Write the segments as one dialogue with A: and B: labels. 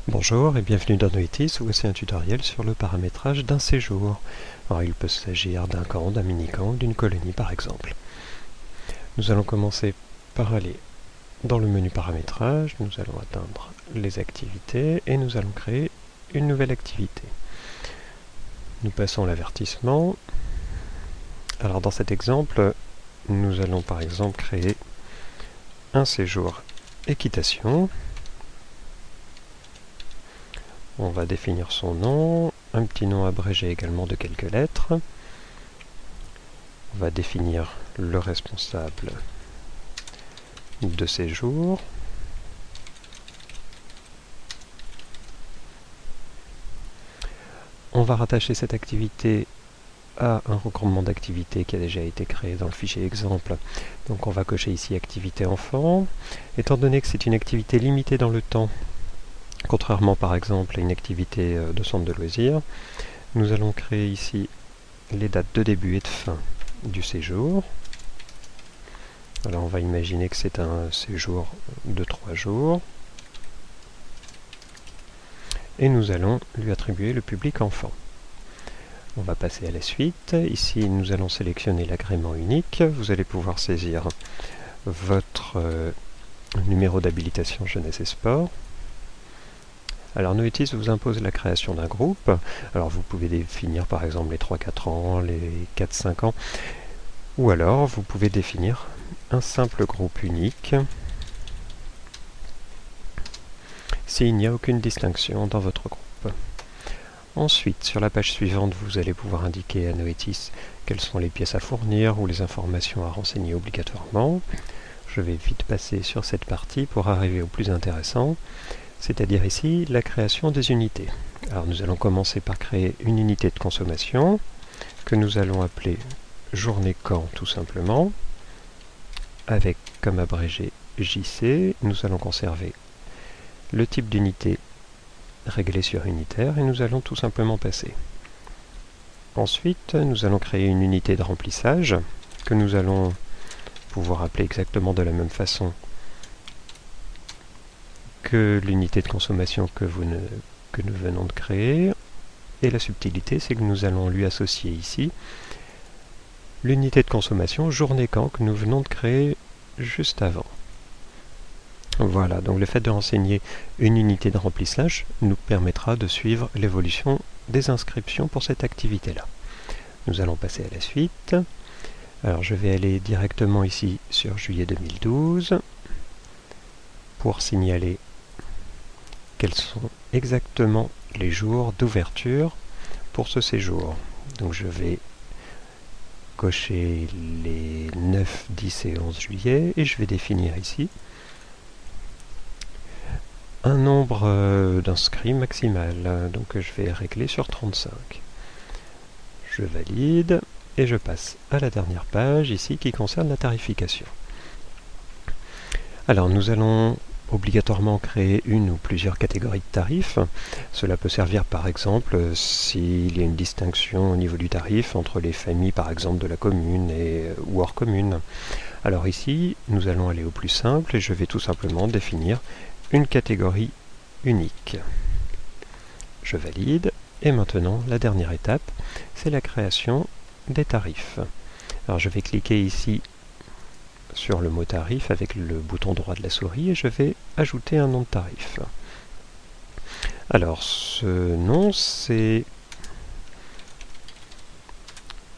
A: Bonjour et bienvenue dans Noetis, voici un tutoriel sur le paramétrage d'un séjour. Alors il peut s'agir d'un camp, d'un mini-camp, d'une colonie par exemple. Nous allons commencer par aller dans le menu paramétrage, nous allons atteindre les activités et nous allons créer une nouvelle activité. Nous passons l'avertissement. Alors dans cet exemple, nous allons par exemple créer un séjour équitation. On va définir son nom, un petit nom abrégé également de quelques lettres. On va définir le responsable de séjour. On va rattacher cette activité à un regroupement d'activités qui a déjà été créé dans le fichier exemple. Donc on va cocher ici activité enfant. Étant donné que c'est une activité limitée dans le temps, contrairement par exemple à une activité de centre de loisirs, nous allons créer ici les dates de début et de fin du séjour. Alors on va imaginer que c'est un séjour de 3 jours. Et nous allons lui attribuer le public enfant. On va passer à la suite. Ici, nous allons sélectionner l'agrément unique. Vous allez pouvoir saisir votre numéro d'habilitation jeunesse et sport. Alors Noetis vous impose la création d'un groupe. Alors vous pouvez définir par exemple les 3-4 ans, les 4-5 ans, ou alors vous pouvez définir un simple groupe unique s'il n'y a aucune distinction dans votre groupe. Ensuite, sur la page suivante, vous allez pouvoir indiquer à Noetis quelles sont les pièces à fournir ou les informations à renseigner obligatoirement. Je vais vite passer sur cette partie pour arriver au plus intéressant, c'est-à-dire ici la création des unités. Alors nous allons commencer par créer une unité de consommation que nous allons appeler journée camp tout simplement, avec comme abrégé JC. Nous allons conserver le type d'unité réglé sur unitaire et nous allons tout simplement passer. Ensuite, nous allons créer une unité de remplissage que nous allons pouvoir appeler exactement de la même façon que l'unité de consommation que nous venons de créer. Et la subtilité, c'est que nous allons lui associer ici l'unité de consommation journée camp que nous venons de créer juste avant. Voilà, donc le fait de renseigner une unité de remplissage nous permettra de suivre l'évolution des inscriptions pour cette activité-là. Nous allons passer à la suite. Alors je vais aller directement ici sur juillet 2012 pour signaler quels sont exactement les jours d'ouverture pour ce séjour. Donc je vais cocher les 9, 10 et 11 juillet et je vais définir ici un nombre d'inscrits maximal, donc je vais régler sur 35. Je valide et je passe à la dernière page ici qui concerne la tarification. Alors nous allons obligatoirement créer une ou plusieurs catégories de tarifs. Cela peut servir par exemple s'il y a une distinction au niveau du tarif entre les familles par exemple de la commune ou hors commune. Alors ici nous allons aller au plus simple et je vais tout simplement définir une catégorie unique. Je valide et maintenant la dernière étape, c'est la création des tarifs. Alors je vais cliquer ici sur le mot tarif avec le bouton droit de la souris et je vais ajouter un nom de tarif. Alors ce nom, c'est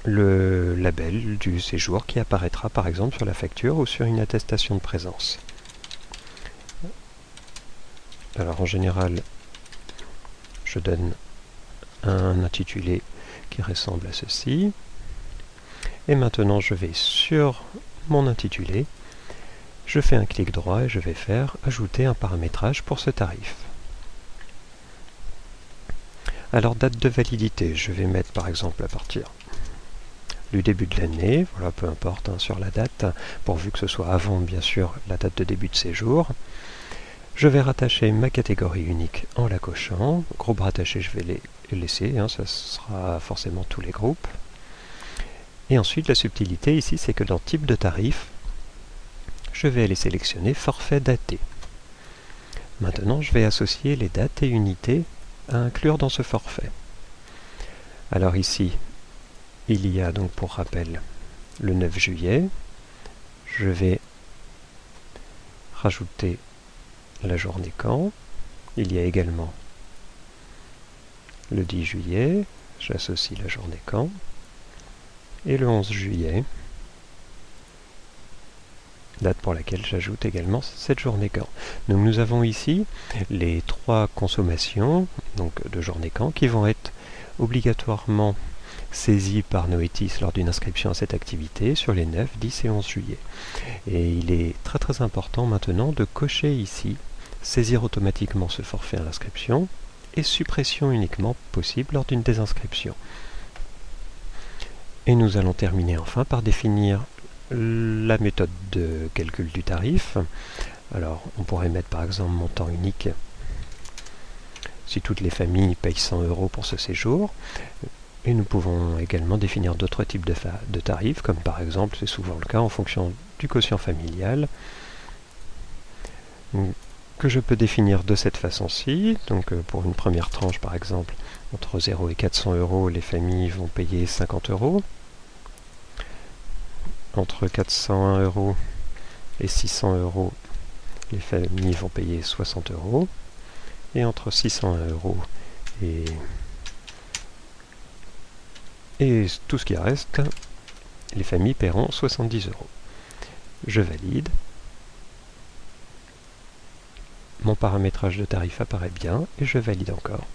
A: le label du séjour qui apparaîtra par exemple sur la facture ou sur une attestation de présence. Alors en général, je donne un intitulé qui ressemble à ceci. Et maintenant je vais sur mon intitulé, je fais un clic droit et je vais faire ajouter un paramétrage pour ce tarif. Alors date de validité, je vais mettre par exemple à partir du début de l'année, voilà, peu importe sur la date, pourvu que ce soit avant bien sûr la date de début de séjour. Je vais rattacher ma catégorie unique en la cochant. Groupe rattaché, je vais les laisser, ça sera forcément tous les groupes. Et ensuite, la subtilité ici, c'est que dans type de tarif, je vais aller sélectionner forfait daté. Maintenant, je vais associer les dates et unités à inclure dans ce forfait. Alors ici, il y a donc pour rappel le 9 juillet. Je vais rajouter la journée quand. Il y a également le 10 juillet, j'associe la journée quand. Et le 11 juillet, date pour laquelle j'ajoute également cette journée quand. Donc nous avons ici les 3 consommations donc de journée quand qui vont être obligatoirement saisies par Noetis lors d'une inscription à cette activité sur les 9, 10 et 11 juillet. Et il est très important maintenant de cocher ici saisir automatiquement ce forfait à l'inscription et suppression uniquement possible lors d'une désinscription. Et nous allons terminer enfin par définir la méthode de calcul du tarif. Alors on pourrait mettre par exemple montant unique si toutes les familles payent 100 € pour ce séjour. Et nous pouvons également définir d'autres types de tarifs, comme par exemple, c'est souvent le cas en fonction du quotient familial, que je peux définir de cette façon-ci. Donc pour une première tranche par exemple, entre 0 et 400 €, les familles vont payer 50 €. Entre 401 € et 600 €, les familles vont payer 60 €. Et entre 601 € et tout ce qui reste, les familles paieront 70 €. Je valide. Mon paramétrage de tarif apparaît bien et je valide encore.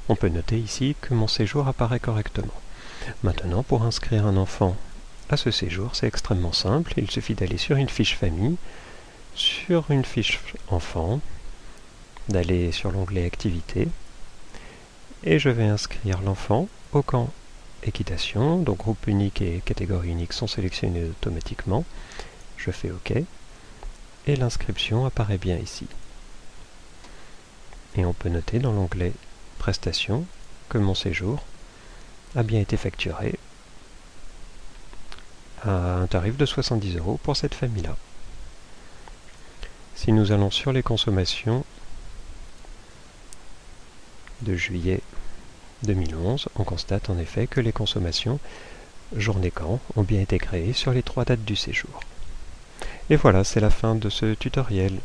A: On peut noter ici que mon séjour apparaît correctement. Maintenant, pour inscrire un enfant à ce séjour, c'est extrêmement simple. Il suffit d'aller sur une fiche famille, sur une fiche enfant, d'aller sur l'onglet activité, et je vais inscrire l'enfant au camp équitation. Donc groupe unique et catégorie unique sont sélectionnés automatiquement. Je fais OK. Et l'inscription apparaît bien ici. Et on peut noter dans l'onglet prestations que mon séjour a bien été facturé à un tarif de 70 € pour cette famille-là. Si nous allons sur les consommations de juillet 2011, on constate en effet que les consommations journée quand ont bien été créées sur les 3 dates du séjour. Et voilà, c'est la fin de ce tutoriel.